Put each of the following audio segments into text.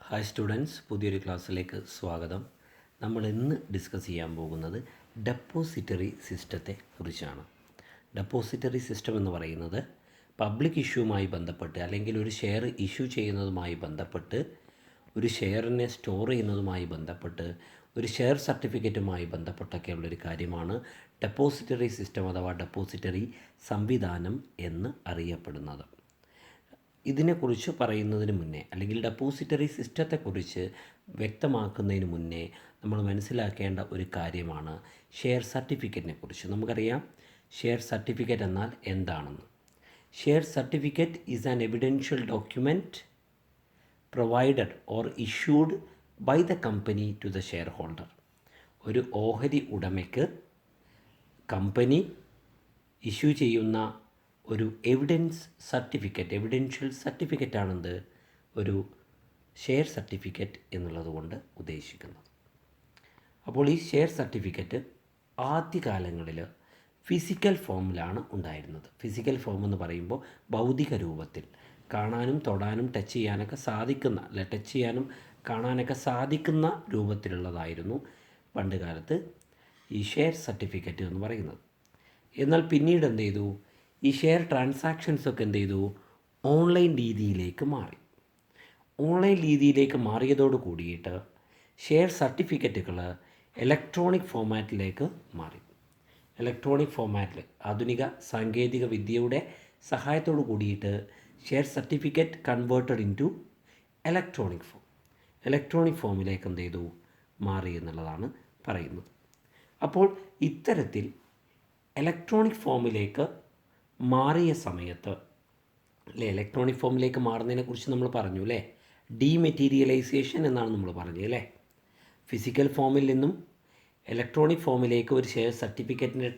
Hi students, പുതിയൊരു ക്ലാസ്സിലേക്ക് സ്വാഗതം. നമ്മൾ ഇന്ന് ഡിസ്കസ് ചെയ്യാൻ പോകുന്നത് ഡെപ്പോസിറ്ററി സിസ്റ്റത്തെ കുറിച്ചാണ്. ഡെപ്പോസിറ്ററി സിസ്റ്റം എന്ന് പറയുന്നത് പബ്ലിക് ഇഷ്യൂവുമായി ബന്ധപ്പെട്ട് അല്ലെങ്കിൽ ഒരു ഷെയർ ഇഷ്യൂ ചെയ്യുന്നതുമായി ബന്ധപ്പെട്ട്, ഒരു ഷെയറിനെ സ്റ്റോർ ചെയ്യുന്നതുമായി ബന്ധപ്പെട്ട്, ഒരു ഷെയർ സർട്ടിഫിക്കറ്റുമായി ബന്ധപ്പെട്ടൊക്കെയുള്ളൊരു കാര്യമാണ് ഡെപ്പോസിറ്ററി സിസ്റ്റം അഥവാ ഡെപ്പോസിറ്ററി സംവിധാനം എന്ന് അറിയപ്പെടുന്നത്. ഇതിനെക്കുറിച്ച് പറയുന്നതിന് മുന്നേ അല്ലെങ്കിൽ ഡെപ്പോസിറ്ററി സിസ്റ്റത്തെക്കുറിച്ച് വ്യക്തമാക്കുന്നതിന് മുന്നേ നമ്മൾ മനസ്സിലാക്കേണ്ട ഒരു കാര്യമാണ് ഷെയർ സർട്ടിഫിക്കറ്റിനെ കുറിച്ച്. നമുക്കറിയാം ഷെയർ സർട്ടിഫിക്കറ്റ് എന്നാൽ എന്താണെന്ന്. Share certificate is an evidential document provided or issued by the company to the shareholder. ഒരു ഓഹരി ഉടമയ്ക്ക് കമ്പനി ഇഷ്യൂ ചെയ്യുന്ന ഒരു എവിഡൻഷ്യൽ സർട്ടിഫിക്കറ്റാണെന്ത് ഒരു ഷെയർ സർട്ടിഫിക്കറ്റ് എന്നുള്ളത് കൊണ്ട് ഉദ്ദേശിക്കുന്നത്. അപ്പോൾ ഈ ഷെയർ സർട്ടിഫിക്കറ്റ് ആദ്യകാലങ്ങളിൽ ഫിസിക്കൽ ഫോമിലാണ് ഉണ്ടായിരുന്നത്. ഫിസിക്കൽ ഫോം എന്ന് പറയുമ്പോൾ ഭൗതിക രൂപത്തിൽ കാണാനും തൊടാനും ടച്ച് ചെയ്യാനും കാണാനൊക്കെ സാധിക്കുന്ന രൂപത്തിലുള്ളതായിരുന്നു പണ്ട് കാലത്ത് ഈ ഷെയർ സർട്ടിഫിക്കറ്റ് എന്ന് പറയുന്നത്. എന്നാൽ പിന്നീട് എന്ത് ചെയ്തു, ഈ ഷെയർ ട്രാൻസാക്ഷൻസൊക്കെ എന്ത് ചെയ്തു, ഓൺലൈൻ രീതിയിലേക്ക് മാറി. ഓൺലൈൻ രീതിയിലേക്ക് മാറിയതോട് കൂടിയിട്ട് ഷെയർ സർട്ടിഫിക്കറ്റുകൾ ഇലക്ട്രോണിക് ഫോമാറ്റിലേക്ക് മാറി. ഇലക്ട്രോണിക് ഫോമാറ്റിൽ ആധുനിക സാങ്കേതിക വിദ്യയുടെ സഹായത്തോട് കൂടിയിട്ട് share certificate converted into electronic form. Electronic ഫോമിലേക്ക് എന്ത് ചെയ്തു, മാറി എന്നുള്ളതാണ് പറയുന്നത്. അപ്പോൾ ഇത്തരത്തിൽ ഇലക്ട്രോണിക് ഫോമിലേക്ക് മാറിയ സമയത്ത് ഇലക്ട്രോണിക് ഫോമിലേക്ക് മാറുന്നതിനെക്കുറിച്ച് നമ്മൾ പറഞ്ഞു അല്ലേ. ഡീമെറ്റീരിയലൈസേഷൻ എന്നാണ് നമ്മൾ പറഞ്ഞത് അല്ലേ. ഫിസിക്കൽ ഫോമിൽ നിന്നും ഇലക്ട്രോണിക് ഫോമിലേക്ക് ഒരു ഷെയർ സർട്ടിഫിക്കറ്റിൻ്റെ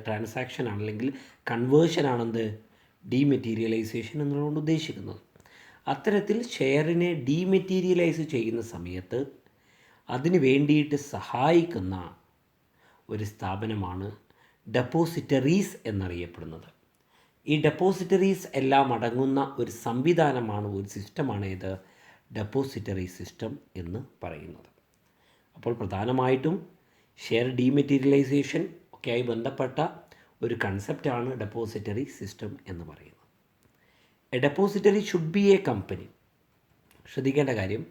ട്രാൻസാക്ഷൻ അല്ലെങ്കിൽ കൺവേർഷനാണെന്ത് ഡീമെറ്റീരിയലൈസേഷൻ എന്നുള്ളതുകൊണ്ട് ഉദ്ദേശിക്കുന്നത്. അത്തരത്തിൽ ഷെയറിനെ ഡീമെറ്റീരിയലൈസ് ചെയ്യുന്ന സമയത്ത് അതിന് വേണ്ടിയിട്ട് സഹായിക്കുന്ന ഒരു സ്ഥാപനമാണ് ഡെപ്പോസിറ്ററീസ് എന്നറിയപ്പെടുന്നത്. ഈ ഡെപ്പോസിറ്ററീസ് എല്ലാം അടങ്ങുന്ന ഒരു സംവിധാനമാണ്, ഒരു സിസ്റ്റമാണ് ഇത് ഡെപ്പോസിറ്ററി സിസ്റ്റം എന്ന് പറയുന്നത്. അപ്പോൾ പ്രധാനമായിട്ടും ഷെയർ ഡീമെറ്റീരിയലൈസേഷൻ ഒക്കെയായി ബന്ധപ്പെട്ട ഒരു കൺസെപ്റ്റാണ് ഡെപ്പോസിറ്ററി സിസ്റ്റം എന്ന് പറയുന്നത്. A depository should be A company. ശ്രദ്ധിക്കേണ്ട കാര്യം,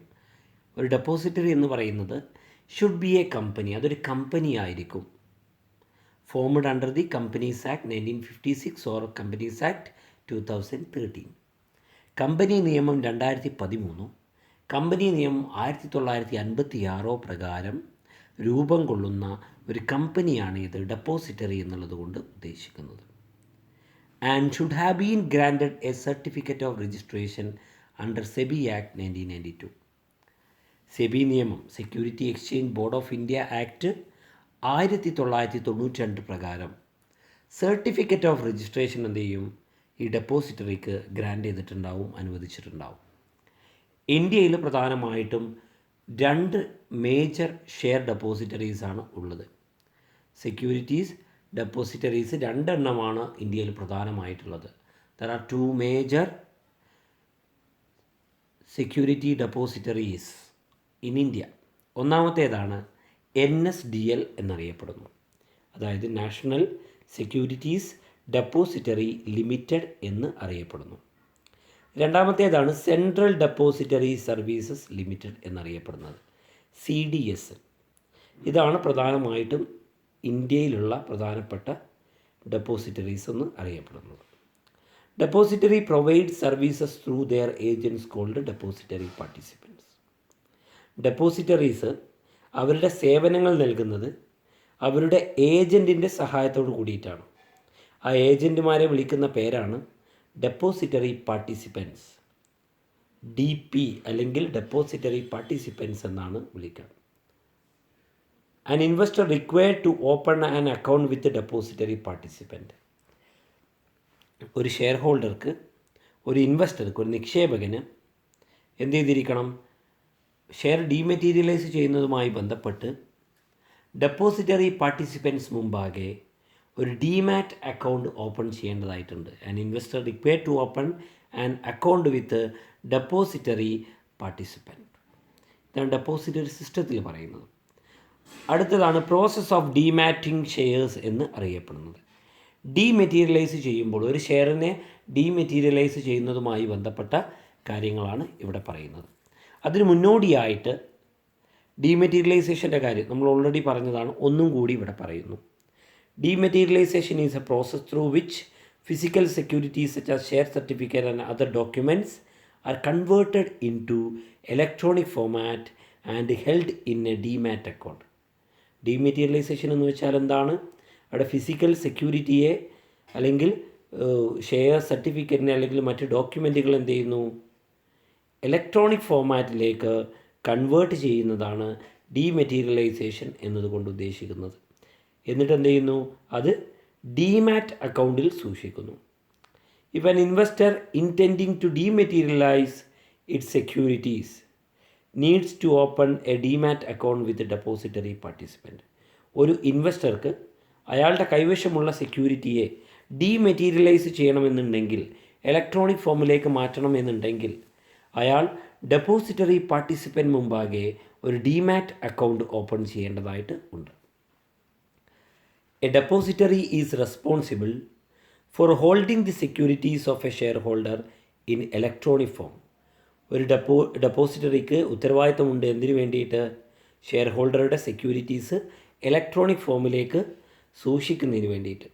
ഒരു ഡെപ്പോസിറ്ററി എന്ന് പറയുന്നത് ഷുഡ് ബി എ കമ്പനി, അതൊരു കമ്പനി ആയിരിക്കും. Formed under the companies act 1956 or companies act 2013. Company നിയമം 2013 കമ്പനി നിയമം 1956 പ്രകാരം രൂപം കൊള്ളുന്ന ഒരു കമ്പനിയാണ് ഇത് ഡെപ്പോസിറ്ററി എന്നുള്ളത് കൊണ്ട് ഉദ്ദേശിക്കുന്നത്. And should have been granted a certificate of registration under SEBI act 1992. SEBI നിയമം, security exchange board of India act 1992 പ്രകാരം സർട്ടിഫിക്കറ്റ് ഓഫ് രജിസ്ട്രേഷൻ എന്ത് ചെയ്യും, ഈ ഡെപ്പോസിറ്ററിക്ക് ഗ്രാൻഡ് ചെയ്തിട്ടുണ്ടാവും, അനുവദിച്ചിട്ടുണ്ടാവും. ഇന്ത്യയിൽ പ്രധാനമായിട്ടും 2 മേജർ ഷെയർ ഡെപ്പോസിറ്ററീസാണ് ഉള്ളത്. സെക്യൂരിറ്റീസ് ഡെപ്പോസിറ്ററീസ് 2 എണ്ണമാണ് ഇന്ത്യയിൽ പ്രധാനമായിട്ടുള്ളത്. There are 2 major security depositories in India. ഒന്നാമത്തേതാണ് NSDL എന്നറിയപ്പെടുന്നു, അതായത് നാഷണൽ സെക്യൂരിറ്റീസ് ഡെപ്പോസിറ്ററി ലിമിറ്റഡ് എന്ന് അറിയപ്പെടുന്നു. രണ്ടാമത്തേതാണ് സെൻട്രൽ ഡെപ്പോസിറ്ററി സർവീസസ് ലിമിറ്റഡ് എന്നറിയപ്പെടുന്നത്, CDSL. ഇതാണ് പ്രധാനമായിട്ടും ഇന്ത്യയിലുള്ള പ്രധാനപ്പെട്ട ഡെപ്പോസിറ്ററീസ് എന്ന് അറിയപ്പെടുന്നത്. Depository provide services through their agents called depository participants. Depositories അവരുടെ സേവനങ്ങൾ നൽകുന്നത് അവരുടെ ഏജൻറ്റിൻ്റെ സഹായത്തോട് കൂടിയിട്ടാണ്. ആ ഏജൻറ്റുമാരെ വിളിക്കുന്ന പേരാണ് ഡെപ്പോസിറ്ററി പാർട്ടിസിപ്പൻസ്, DP അല്ലെങ്കിൽ ഡെപ്പോസിറ്ററി പാർട്ടിസിപ്പൻസ് എന്നാണ് വിളിക്കുക. An investor required to open an account with depository participant. ഒരു ഷെയർ ഹോൾഡർക്ക്, ഒരു ഇൻവെസ്റ്റർക്ക്, ഒരു നിക്ഷേപകന് എന്ത് ചെയ്തിരിക്കണം, ഷെയർ ഡീമെറ്റീരിയലൈസ് ചെയ്യുന്നതുമായി ബന്ധപ്പെട്ട് ഡെപ്പോസിറ്ററി പാർട്ടിസിപ്പൻസ് മുമ്പാകെ ഒരു ഡിമാറ്റ് അക്കൗണ്ട് ഓപ്പൺ ചെയ്യേണ്ടതായിട്ടുണ്ട്. An investor required to open an account with depository participant. ഇതാണ് ഡെപ്പോസിറ്ററി സിസ്റ്റത്തിൽ പറയുന്നത്. അടുത്തതാണ് പ്രോസസ്സ് ഓഫ് ഡീമാറ്റിംഗ് ഷെയർസ് എന്ന് അറിയപ്പെടുന്നത്. ഡീമെറ്റീരിയലൈസ് ചെയ്യുമ്പോൾ ഒരു ഷെയറിനെ ഡീമെറ്റീരിയലൈസ് ചെയ്യുന്നതുമായി ബന്ധപ്പെട്ട കാര്യങ്ങളാണ് ഇവിടെ പറയുന്നത്. അതിന് മുന്നോടിയായിട്ട് ഡീമെറ്റീരിയലൈസേഷൻ്റെ കാര്യം നമ്മൾ ഓൾറെഡി പറഞ്ഞതാണ്, ഒന്നും കൂടി ഇവിടെ പറയുന്നു. Dematerialisation is A process through which physical securities such as share certificate and other documents are converted into electronic format and held in a demat account. Dematerialisation എന്ന് വെച്ചാൽ എന്താണ്? അവിടെ ഫിസിക്കൽ സെക്യൂരിറ്റിയെ അല്ലെങ്കിൽ ഷെയർ സർട്ടിഫിക്കറ്റിനെ അല്ലെങ്കിൽ മറ്റ് ഡോക്യുമെൻറ്റുകൾ എന്ത് ചെയ്യുന്നു? ഇലക്ട്രോണിക് ഫോമാറ്റിലേക്ക് കൺവേർട്ട് ചെയ്യുന്നതാണ് ഡീമെറ്റീരിയലൈസേഷൻ എന്നതുകൊണ്ട് ഉദ്ദേശിക്കുന്നത്. എന്നിട്ട് എന്ത് ചെയ്യുന്നു? അത് ഡീമാറ്റ് അക്കൗണ്ടിൽ സൂക്ഷിക്കുന്നു. If an investor intending to dematerialise its securities needs to open a demat account with depository participant. ഒരു ഇൻവെസ്റ്റർക്ക് അയാളുടെ കൈവശമുള്ള സെക്യൂരിറ്റിയെ ഡീമെറ്റീരിയലൈസ് ചെയ്യണമെന്നുണ്ടെങ്കിൽ, ഇലക്ട്രോണിക് ഫോമിലേക്ക് മാറ്റണമെന്നുണ്ടെങ്കിൽ അയാൾ ഡെപ്പോസിറ്ററി പാർട്ടിസിപ്പൻറ്റ് മുമ്പാകെ ഒരു ഡീമാറ്റ് അക്കൗണ്ട് ഓപ്പൺ ചെയ്യേണ്ടതായിട്ട് ഉണ്ട്. A depository is responsible for holding the securities of a shareholder in electronic form. ഒരു ഡെപ്പോസിറ്ററിക്ക് ഉത്തരവാദിത്തമുണ്ട് എന്തിനു വേണ്ടിയിട്ട്? ഷെയർ ഹോൾഡറുടെ സെക്യൂരിറ്റീസ് ഇലക്ട്രോണിക് ഫോമിലേക്ക് സൂക്ഷിക്കുന്നതിന് വേണ്ടിയിട്ട്.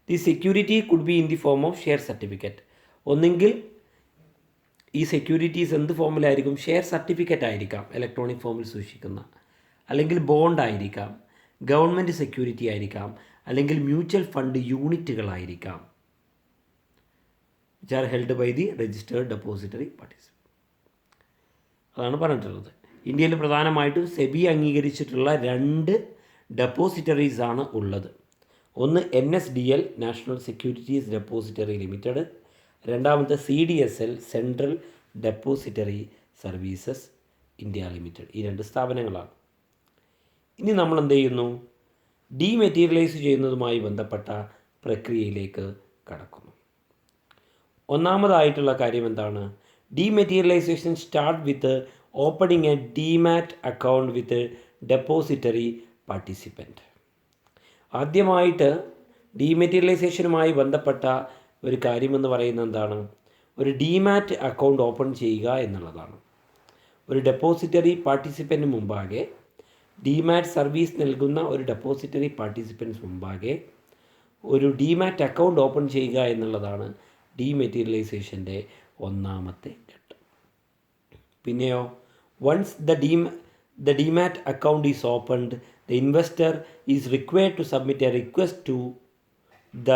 The security could be in the form of share certificate. ഒന്നെങ്കിൽ ഈ സെക്യൂരിറ്റീസ് എന്ത് ഫോമിലായിരിക്കും? ഷെയർ സർട്ടിഫിക്കറ്റ് ആയിരിക്കാം ഇലക്ട്രോണിക് ഫോമിൽ സൂക്ഷിക്കുന്ന, അല്ലെങ്കിൽ ബോണ്ട് ആയിരിക്കാം, ഗവൺമെൻറ് സെക്യൂരിറ്റി ആയിരിക്കാം, അല്ലെങ്കിൽ മ്യൂച്വൽ ഫണ്ട് യൂണിറ്റുകളായിരിക്കാം, which are held by the registered depository participant. അതാണ് പറഞ്ഞിട്ടുള്ളത്. ഇന്ത്യയിൽ പ്രധാനമായിട്ടും സെബി അംഗീകരിച്ചിട്ടുള്ള 2 ഡെപ്പോസിറ്ററീസ് ആണ് ഉള്ളത്. ഒന്ന് NSDL national securities depository limited, രണ്ടാമത്തെ CDSL central depository services India limited. ഈ 2 സ്ഥാപനങ്ങളാണ്. ഇനി നമ്മൾ എന്ത് ചെയ്യുന്നു? ഡീമെറ്റീരിയലൈസ് ചെയ്യുന്നതുമായി ബന്ധപ്പെട്ട പ്രക്രിയയിലേക്ക് കടക്കുന്നു. ഒന്നാമതായിട്ടുള്ള കാര്യം എന്താണ്? Dematerialisation start with opening A demat account with depository participant. ആദ്യമായിട്ട് ഡീമെറ്റീരിയലൈസേഷനുമായി ബന്ധപ്പെട്ട ഒരു കാര്യമെന്ന് പറയുന്നത് എന്താണ്? ഒരു ഡീമാറ്റ് അക്കൗണ്ട് ഓപ്പൺ ചെയ്യുക എന്നുള്ളതാണ്. ഒരു ഡെപ്പോസിറ്ററി പാർട്ടിസിപ്പൻറ്റിന് മുമ്പാകെ, ഡിമാറ്റ് സർവീസ് നൽകുന്ന ഒരു ഡെപ്പോസിറ്ററി പാർട്ടിസിപ്പൻസ് മുമ്പാകെ ഒരു ഡിമാറ്റ് അക്കൗണ്ട് ഓപ്പൺ ചെയ്യുക എന്നുള്ളതാണ് ഡീമെറ്റീരിയലൈസേഷൻ്റെ ഒന്നാമത്തെ ഘട്ടം. പിന്നെയോ, once the demat account is opened, the investor is required to submit a request to the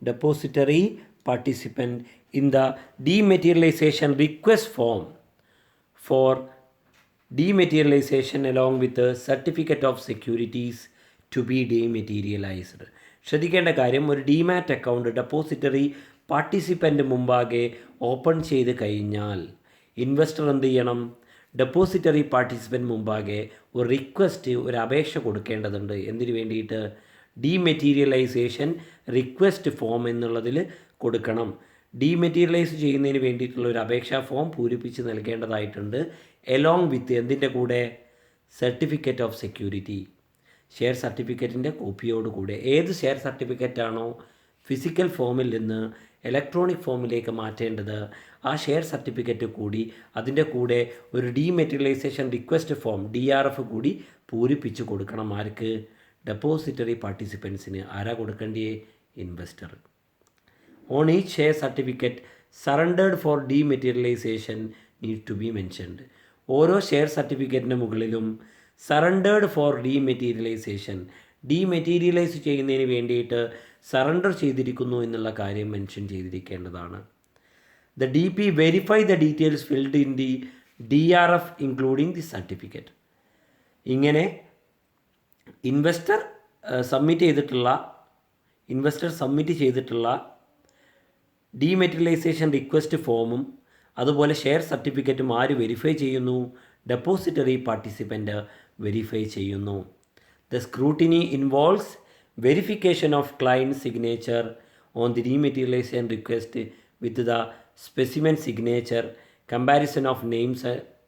depository participant in the dematerialization request form for dematerialization along with the certificate of securities to be dematerialized. ശ്രദ്ധിക്കേണ്ട കാര്യം, ഒരു demat account depository participant മുമ്പാകെ open ചെയ്ത് കഴിഞ്ഞാൽ investor എന്ത് ചെയ്യണം? Depository participant മുമ്പാകെ ഒരു റിക്വസ്റ്റ്, ഒരു അപേക്ഷ കൊടുക്കേണ്ടതുണ്ട്. എന്തിനു വേണ്ടിയിട്ട്? ഡീമെറ്റീരിയലൈസേഷൻ റിക്വസ്റ്റ് ഫോം എന്നുള്ളതിൽ കൊടുക്കണം. ഡീമെറ്റീരിയലൈസ് ചെയ്യുന്നതിന് വേണ്ടിയിട്ടുള്ള ഒരു അപേക്ഷാ ഫോം പൂരിപ്പിച്ച് നൽകേണ്ടതായിട്ടുണ്ട്. എലോങ് വിത്ത് എന്തിൻ്റെ കൂടെ? സർട്ടിഫിക്കറ്റ് ഓഫ് സെക്യൂരിറ്റി, ഷെയർ സർട്ടിഫിക്കറ്റിൻ്റെ കോപ്പിയോടുകൂടെ. ഏത് ഷെയർ സർട്ടിഫിക്കറ്റാണോ ഫിസിക്കൽ ഫോമിൽ നിന്ന് ഇലക്ട്രോണിക് ഫോമിലേക്ക് മാറ്റേണ്ടത്, ആ ഷെയർ സർട്ടിഫിക്കറ്റ് കൂടി അതിൻ്റെ കൂടെ ഒരു ഡീമെറ്റീരിയലൈസേഷൻ റിക്വസ്റ്റ് ഫോം DRF കൂടി പൂരിപ്പിച്ച് കൊടുക്കണം. ആർക്ക്? ഡെപ്പോസിറ്ററി പാർട്ടിസിപ്പൻസിന്. ആരാ കൊടുക്കേണ്ടിയേ? Investor. On each share certificate surrendered for dematerialisation need to be mentioned. ഓരോ ഷെയർ സർട്ടിഫിക്കറ്റിൻ്റെ മുകളിലും സറണ്ടേർഡ് ഫോർ ഡീമെറ്റീരിയലൈസേഷൻ, ഡീമെറ്റീരിയലൈസ് ചെയ്യുന്നതിന് വേണ്ടിയിട്ട് സറണ്ടർ ചെയ്തിരിക്കുന്നു എന്നുള്ള കാര്യം മെൻഷൻ ചെയ്തിരിക്കേണ്ടതാണ്. The DP verify the details filled in the DRF including the certificate. ഇങ്ങനെ ഇൻവെസ്റ്റർ സബ്മിറ്റ് ചെയ്തിട്ടുള്ള ഡീമെറ്റീരിയലൈസേഷൻ റിക്വസ്റ്റ് ഫോമും അതുപോലെ ഷെയർ സർട്ടിഫിക്കറ്റും ആര് വെരിഫൈ ചെയ്യുന്നു? ഡെപ്പോസിറ്ററി പാർട്ടിസിപ്പൻ്റ് വെരിഫൈ ചെയ്യുന്നു. The scrutiny involves verification of client signature on the dematerialisation request with the specimen signature, comparison of names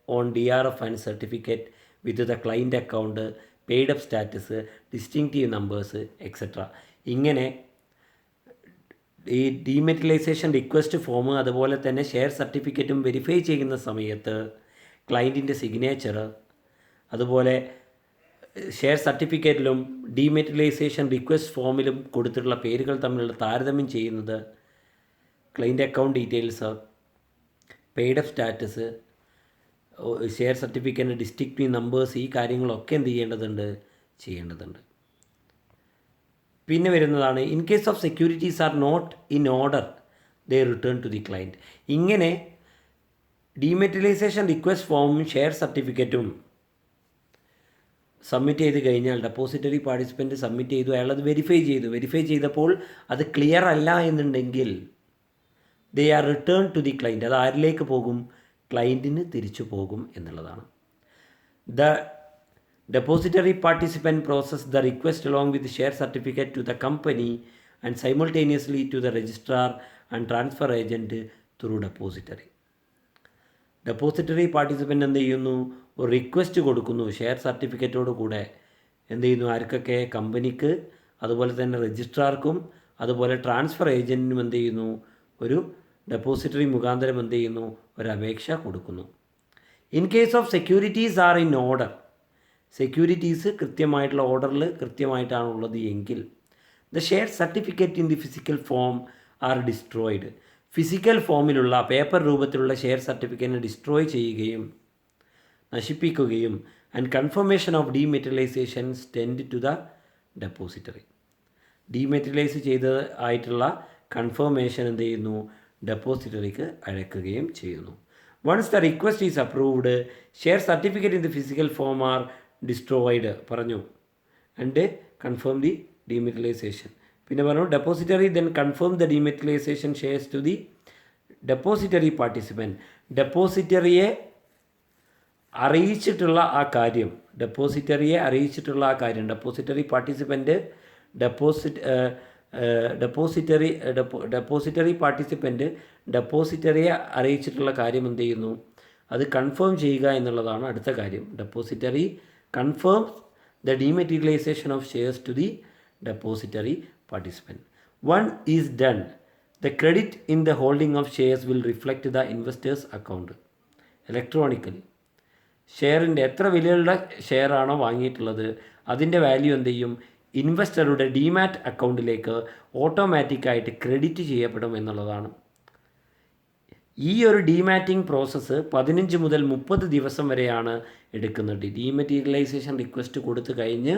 on DRF and certificate with the client account, paid up status, distinctive numbers, etc. ഇങ്ങനെ ഈ ഡീമെറ്റലൈസേഷൻ request form അതുപോലെ തന്നെ share സർട്ടിഫിക്കറ്റും verify ചെയ്യുന്ന സമയത്ത് ക്ലയൻറ്റിൻ്റെ signature അതുപോലെ share സർട്ടിഫിക്കറ്റിലും ഡീമെറ്റലൈസേഷൻ റിക്വസ്റ്റ് ഫോമിലും കൊടുത്തിട്ടുള്ള പേരുകൾ തമ്മിലുള്ള താരതമ്യം ചെയ്യുന്നത്, client account details, paid up status, share സർട്ടിഫിക്കറ്റിൻ്റെ ഡിസ്റ്റിങ്ക്റ്റീവ് നമ്പേഴ്സ്, ഈ കാര്യങ്ങളൊക്കെ എന്ത് ചെയ്യേണ്ടതുണ്ട്. പിന്നെ വരുന്നതാണ് in case of securities are not in order they return to the client. ഇങ്ങനെ ഡീമെറ്റലൈസേഷൻ റിക്വസ്റ്റ് ഫോമും ഷെയർ സർട്ടിഫിക്കറ്റും സബ്മിറ്റ് ചെയ്ത് കഴിഞ്ഞാൽ ഡെപ്പോസിറ്ററി പാർട്ടിസിപ്പൻറ്റ് സബ്മിറ്റ് ചെയ്തു, അയാളത് വെരിഫൈ ചെയ്തപ്പോൾ അത് ക്ലിയർ അല്ല എന്നുണ്ടെങ്കിൽ they are return to the client. അത് ആരിലേക്ക് പോകും? ക്ലയൻറ്റിന് തിരിച്ചു പോകും എന്നുള്ളതാണ്. The depository participant process the request along with the share certificate to the company and simultaneously to the registrar and transfer agent through depository. Depository participant എന്ത് ചെയ്യുന്നു? ഒരു റിക്വസ്റ്റ് കൊടുക്കുന്നു ഷെയർ സർട്ടിഫിക്കറ്റോട് കൂടെ. എന്ത് ചെയ്യുന്നു? ആർക്കൊക്കെ? കമ്പനിക്ക്, അതുപോലെ തന്നെ രജിസ്ട്രാർക്കും, അതുപോലെ ട്രാൻസ്ഫർ ഏജൻറ്റിനും എന്ത് ചെയ്യുന്നു? ഒരു ഡെപ്പോസിറ്ററി മുഖാന്തരം എന്ത് ചെയ്യുന്നു? ഒരു അപേക്ഷ കൊടുക്കുന്നു. In case of securities are in order, securities കൃത്യമായിട്ടുള്ള ഓർഡറിൽ കൃത്യമായിട്ടാണുള്ളത് എങ്കിൽ the share certificate in the physical form are destroyed. Physical ഫോമിലുള്ള പേപ്പർ രൂപത്തിലുള്ള ഷെയർ സർട്ടിഫിക്കറ്റിനെ ഡിസ്ട്രോയ് ചെയ്യുകയും നശിപ്പിക്കുകയും and confirmation of dematerialisation tend to the depository. Dematerialise ആയിട്ടുള്ള കൺഫർമേഷൻ എന്ത് ചെയ്യുന്നു? ഡെപ്പോസിറ്ററിക്ക് അയക്കുകയും ചെയ്യുന്നു. Once the request is approved share certificate in the physical form are destroyed പറഞ്ഞു ആൻഡ് കൺഫേം ദി ഡീമെറ്റലൈസേഷൻ. പിന്നെ പറഞ്ഞു depository then confirm the dematerialisation shares to the depository participant. ഡെപ്പോസിറ്ററിയെ അറിയിച്ചിട്ടുള്ള ആ കാര്യം, ഡെപ്പോസിറ്ററി പാർട്ടിസിപ്പൻറ്റ് ഡെപ്പോസിറ്ററി ഡെപ്പോസിറ്ററിയെ അറിയിച്ചിട്ടുള്ള കാര്യം എന്ത് ചെയ്യുന്നു? അത് കൺഫേം ചെയ്യുക എന്നുള്ളതാണ് അടുത്ത കാര്യം. Depository confirm the dematerialisation of shares to the depository participant. One is done the credit in the holding of shares will reflect the investors account electronically. ഷെയറിൻ്റെ എത്ര വിലയുള്ള ഷെയറാണോ വാങ്ങിയിട്ടുള്ളത് അതിൻ്റെ വാല്യൂ എന്ത് ചെയ്യും? ഇൻവെസ്റ്ററുടെ ഡിമാറ്റ് അക്കൗണ്ടിലേക്ക് ഓട്ടോമാറ്റിക്കായിട്ട് ക്രെഡിറ്റ് ചെയ്യപ്പെടും എന്നുള്ളതാണ്. ഈ ഒരു ഡിമാറ്റിംഗ് പ്രോസസ്സ് 15 മുതൽ 30 ദിവസം വരെയാണ് എടുക്കുന്നത്. ഡീമെറ്റീരിയലൈസേഷൻ റിക്വസ്റ്റ് കൊടുത്തു കഴിഞ്ഞ്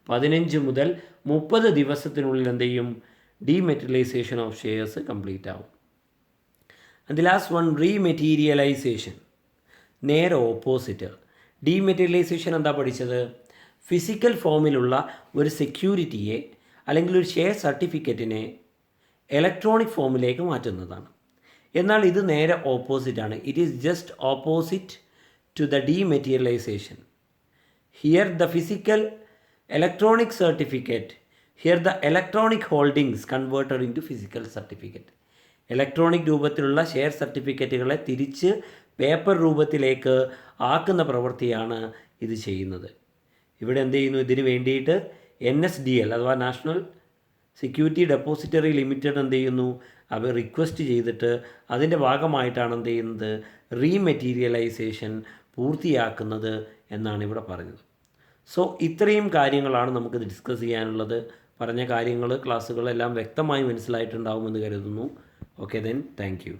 15 മുതൽ 30 ദിവസത്തിനുള്ളിൽ എന്ത് ചെയ്യും? ഡീമെറ്റീരിയലൈസേഷൻ ഓഫ് ഷെയർസ് കംപ്ലീറ്റ് ആവും. And the last one, rematerialisation. നേരെ ഓപ്പോസിറ്റ്. ഡീമെറ്റീരിയലൈസേഷൻ എന്താ പഠിച്ചത്? ഫിസിക്കൽ ഫോമിലുള്ള ഒരു സെക്യൂരിറ്റിയെ അല്ലെങ്കിൽ ഒരു ഷെയർ സർട്ടിഫിക്കറ്റിനെ ഇലക്ട്രോണിക് ഫോമിലേക്ക് മാറ്റുന്നതാണ്. എന്നാൽ ഇത് നേരെ ഓപ്പോസിറ്റാണ്. It is just opposite to the dematerialisation. Here the physical electronic certificate, here the electronic holdings converted into physical certificate. Electronic രൂപത്തിലുള്ള ഷെയർ സർട്ടിഫിക്കറ്റുകളെ തിരിച്ച് പേപ്പർ രൂപത്തിലേക്ക് ആക്കുന്ന പ്രവൃത്തിയാണ് ഇത് ചെയ്യുന്നത്. ഇവിടെ എന്ത് ചെയ്യുന്നു? ഇതിന് വേണ്ടിയിട്ട് NSDL അഥവാ നാഷണൽ സെക്യൂരിറ്റി ഡെപ്പോസിറ്ററി ലിമിറ്റഡ് എന്ത് ചെയ്യുന്നു? അവർ റിക്വസ്റ്റ് ചെയ്തിട്ട് അതിൻ്റെ ഭാഗമായിട്ടാണ് എന്ത് ചെയ്യുന്നത്? റീമെറ്റീരിയലൈസേഷൻ പൂർത്തിയാക്കുന്നത് എന്നാണ് ഇവിടെ പറഞ്ഞത്. സോ ഇത്രയും കാര്യങ്ങളാണ് നമുക്ക് ഡിസ്കസ് ചെയ്യാനുള്ളത്. പറഞ്ഞ കാര്യങ്ങൾ ക്ലാസ്സുകളെല്ലാം വ്യക്തമായി മനസ്സിലായിട്ടുണ്ടാവുമെന്ന് കരുതുന്നു. Okay then, thank you.